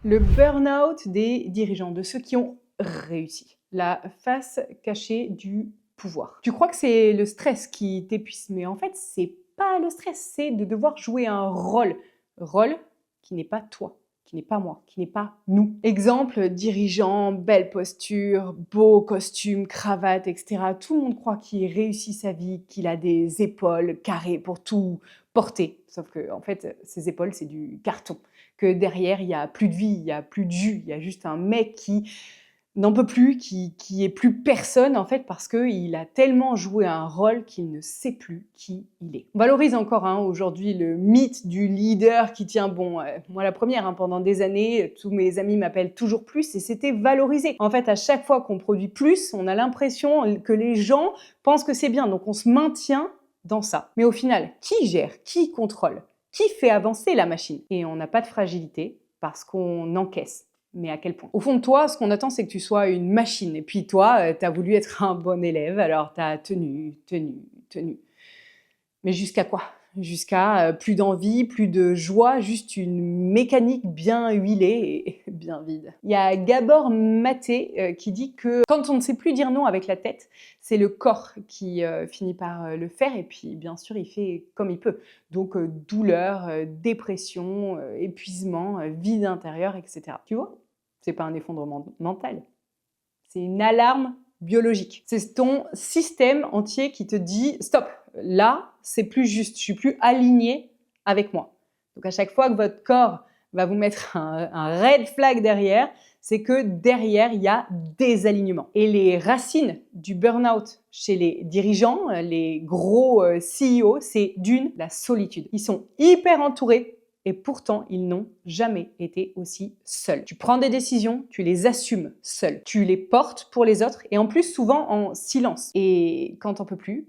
Le burn-out des dirigeants, de ceux qui ont réussi. La face cachée du pouvoir. Tu crois que c'est le stress qui t'épuise, mais en fait, c'est pas le stress, c'est de devoir jouer un rôle. Rôle qui n'est pas toi, qui n'est pas moi, qui n'est pas nous. Exemple, dirigeant, belle posture, beau costume, cravate, etc. Tout le monde croit qu'il réussit sa vie, qu'il a des épaules carrées pour tout porter. Sauf que, en fait, ses épaules, c'est du carton. Que derrière, il n'y a plus de vie, il n'y a plus de jus, il y a juste un mec qui n'en peut plus, qui est plus personne en fait parce qu'il a tellement joué un rôle qu'il ne sait plus qui il est. On valorise encore aujourd'hui le mythe du leader qui tient bon. Moi la première, pendant des années, tous mes amis m'appellent toujours plus et c'était valorisé. En fait, à chaque fois qu'on produit plus, on a l'impression que les gens pensent que c'est bien, donc on se maintient dans ça. Mais au final, qui gère, qui contrôle, qui fait avancer la machine? Et on n'a pas de fragilité parce qu'on encaisse. Mais à quel point? Au fond de toi, ce qu'on attend, c'est que tu sois une machine. Et puis toi, tu as voulu être un bon élève, alors tu as tenu. Mais jusqu'à quoi? Jusqu'à plus d'envie, plus de joie, juste une mécanique bien huilée et bien vide. Il y a Gabor Maté qui dit que quand on ne sait plus dire non avec la tête, c'est le corps qui finit par le faire et puis bien sûr il fait comme il peut. Donc douleur, dépression, épuisement, vide intérieur, etc. Tu vois? C'est pas un effondrement mental, c'est une alarme biologique. C'est ton système entier qui te dit « Stop, là, c'est plus juste, je suis plus aligné avec moi ». Donc à chaque fois que votre corps va vous mettre un red flag derrière, c'est que derrière, il y a des alignements. Et les racines du burn-out chez les dirigeants, les gros CEO, c'est d'une, la solitude. Ils sont hyper entourés et pourtant, ils n'ont jamais été aussi seuls. Tu prends des décisions, tu les assumes seul. Tu les portes pour les autres et en plus souvent en silence. Et quand t'en peux plus,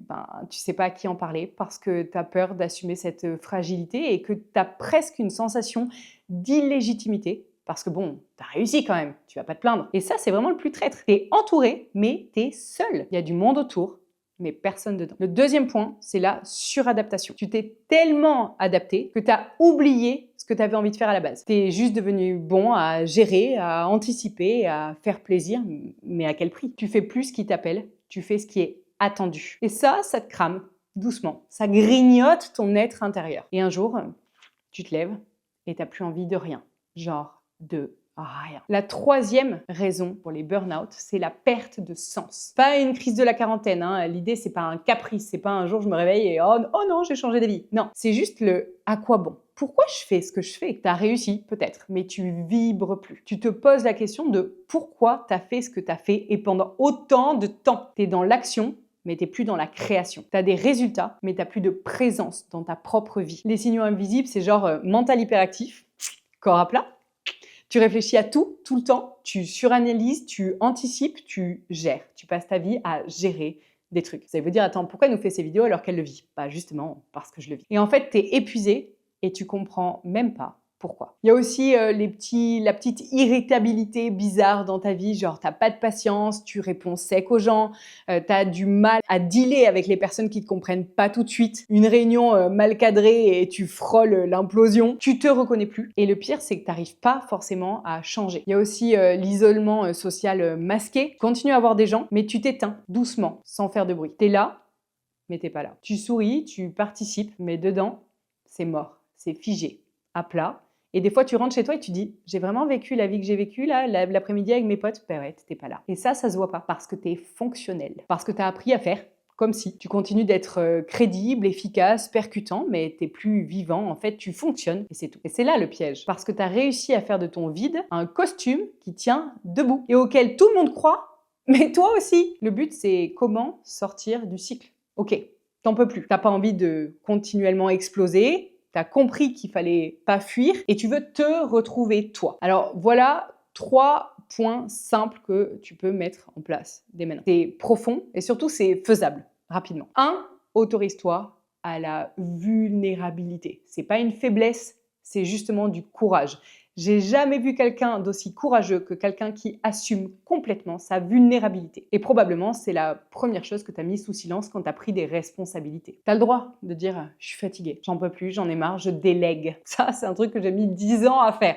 tu sais pas à qui en parler parce que tu as peur d'assumer cette fragilité et que tu as presque une sensation d'illégitimité. Parce que bon, t'as réussi quand même, tu vas pas te plaindre. Et ça, c'est vraiment le plus traître. T'es entouré, mais t'es seul. Il y a du monde autour, mais personne dedans. Le deuxième point, c'est la suradaptation. Tu t'es tellement adapté que tu as oublié ce que tu avais envie de faire à la base. Tu es juste devenu bon à gérer, à anticiper, à faire plaisir, mais à quel prix? Tu fais plus ce qui t'appelle, tu fais ce qui est attendu. Et ça te crame doucement. Ça grignote ton être intérieur. Et un jour, tu te lèves et tu n'as plus envie de rien. Genre de rien. La troisième raison pour les burn-out, c'est la perte de sens. Pas une crise de la quarantaine, l'idée c'est pas un caprice, c'est pas un jour je me réveille et oh non, j'ai changé d'avis. Non, c'est juste le à quoi bon? Pourquoi je fais ce que je fais? T'as réussi peut-être, mais tu vibres plus. Tu te poses la question de pourquoi t'as fait ce que t'as fait et pendant autant de temps. T'es dans l'action, mais t'es plus dans la création. T'as des résultats, mais t'as plus de présence dans ta propre vie. Les signaux invisibles, c'est genre mental hyperactif, corps à plat. Tu réfléchis à tout, tout le temps, tu suranalyses, tu anticipes, tu gères. Tu passes ta vie à gérer des trucs. Ça veut dire, attends, pourquoi elle nous fait ces vidéos alors qu'elle le vit? Bah justement, parce que je le vis. Et en fait, tu es épuisé et tu comprends même pas pourquoi. Il y a aussi la petite irritabilité bizarre dans ta vie, genre t'as pas de patience, tu réponds sec aux gens, t'as du mal à dealer avec les personnes qui te comprennent pas tout de suite, une réunion mal cadrée et tu frôles l'implosion, tu te reconnais plus. Et le pire, c'est que t'arrives pas forcément à changer. Il y a aussi l'isolement social masqué. Continue à voir des gens, mais tu t'éteins doucement, sans faire de bruit. T'es là, mais t'es pas là. Tu souris, tu participes, mais dedans, c'est mort, c'est figé, à plat. Et des fois, tu rentres chez toi et tu dis « J'ai vraiment vécu la vie que j'ai vécue là, l'après-midi avec mes potes ?» Ben ouais, t'étais pas là. Et ça se voit pas parce que t'es fonctionnel. Parce que t'as appris à faire comme si. Tu continues d'être crédible, efficace, percutant, mais t'es plus vivant. En fait, tu fonctionnes et c'est tout. Et c'est là le piège. Parce que t'as réussi à faire de ton vide un costume qui tient debout et auquel tout le monde croit, mais toi aussi. Le but, c'est comment sortir du cycle. Ok, t'en peux plus. T'as pas envie de continuellement exploser. Tu as compris qu'il fallait pas fuir et tu veux te retrouver toi. Alors voilà 3 points simples que tu peux mettre en place dès maintenant. C'est profond et surtout c'est faisable rapidement. 1. Autorise-toi à la vulnérabilité. C'est pas une faiblesse, c'est justement du courage. J'ai jamais vu quelqu'un d'aussi courageux que quelqu'un qui assume complètement sa vulnérabilité. Et probablement, c'est la première chose que tu as mise sous silence quand tu as pris des responsabilités. Tu as le droit de dire « je suis fatiguée, j'en peux plus, j'en ai marre, je délègue ». Ça, c'est un truc que j'ai mis 10 ans à faire.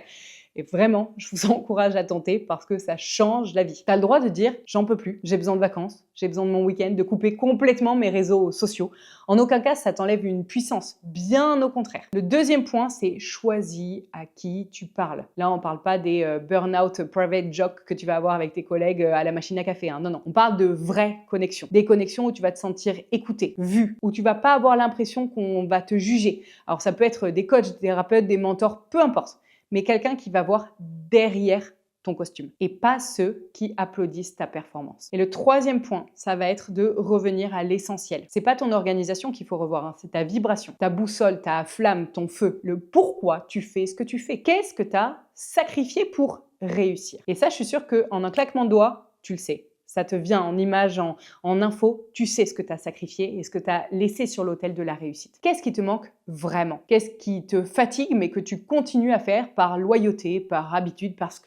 Et vraiment, je vous encourage à tenter parce que ça change la vie. Tu as le droit de dire « j'en peux plus, j'ai besoin de vacances, j'ai besoin de mon week-end, de couper complètement mes réseaux sociaux ». En aucun cas, ça t'enlève une puissance, bien au contraire. Le deuxième point, c'est choisis à qui tu parles. Là, on ne parle pas des burn-out private jokes que tu vas avoir avec tes collègues à la machine à café. Non, non, on parle de vraies connexions. Des connexions où tu vas te sentir écouté, vu, où tu vas pas avoir l'impression qu'on va te juger. Alors ça peut être des coachs, des thérapeutes, des mentors, peu importe, mais quelqu'un qui va voir derrière ton costume et pas ceux qui applaudissent ta performance. Et le troisième point, ça va être de revenir à l'essentiel. C'est pas ton organisation qu'il faut revoir, hein, c'est ta vibration, ta boussole, ta flamme, ton feu, le pourquoi tu fais ce que tu fais. Qu'est-ce que tu as sacrifié pour réussir? Et ça, je suis sûre qu'en un claquement de doigts, tu le sais. Ça te vient en image, en info, tu sais ce que tu as sacrifié et ce que tu as laissé sur l'autel de la réussite. Qu'est-ce qui te manque vraiment? Qu'est-ce qui te fatigue mais que tu continues à faire par loyauté, par habitude, parce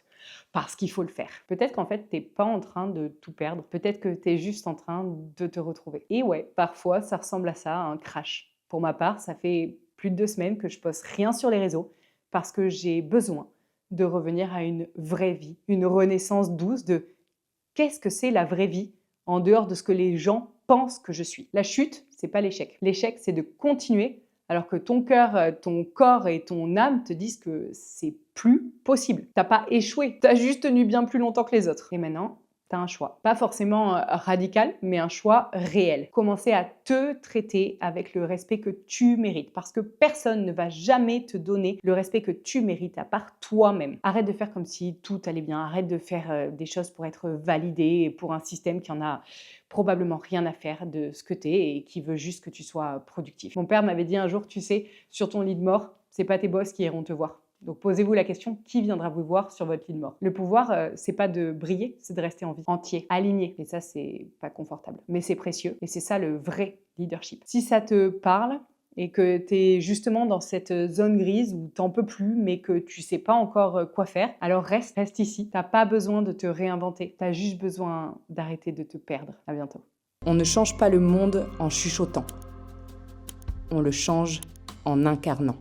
qu'il faut le faire? Peut-être qu'en fait, tu n'es pas en train de tout perdre. Peut-être que tu es juste en train de te retrouver. Et ouais, parfois, ça ressemble à ça, à un crash. Pour ma part, ça fait plus de 2 semaines que je poste rien sur les réseaux parce que j'ai besoin de revenir à une vraie vie, une renaissance douce de qu'est-ce que c'est la vraie vie en dehors de ce que les gens pensent que je suis. La chute, c'est pas l'échec. L'échec, c'est de continuer alors que ton cœur, ton corps et ton âme te disent que c'est plus possible. T'as pas échoué, t'as juste tenu bien plus longtemps que les autres. Et maintenant, t'as un choix. Pas forcément radical, mais un choix réel. Commencer à te traiter avec le respect que tu mérites parce que personne ne va jamais te donner le respect que tu mérites à part toi-même. Arrête de faire comme si tout allait bien. Arrête de faire des choses pour être validé pour un système qui en a probablement rien à faire de ce que tu es et qui veut juste que tu sois productif. Mon père m'avait dit un jour, tu sais, sur ton lit de mort, c'est pas tes boss qui iront te voir. Donc posez-vous la question, qui viendra vous voir sur votre lit de mort? Le pouvoir, c'est pas de briller, c'est de rester en vie, entier, aligné. Et ça, c'est pas confortable, mais c'est précieux. Et c'est ça le vrai leadership. Si ça te parle et que tu es justement dans cette zone grise où t'en peux plus, mais que tu sais pas encore quoi faire, alors reste ici. T'as pas besoin de te réinventer. T'as juste besoin d'arrêter de te perdre. À bientôt. On ne change pas le monde en chuchotant. On le change en incarnant.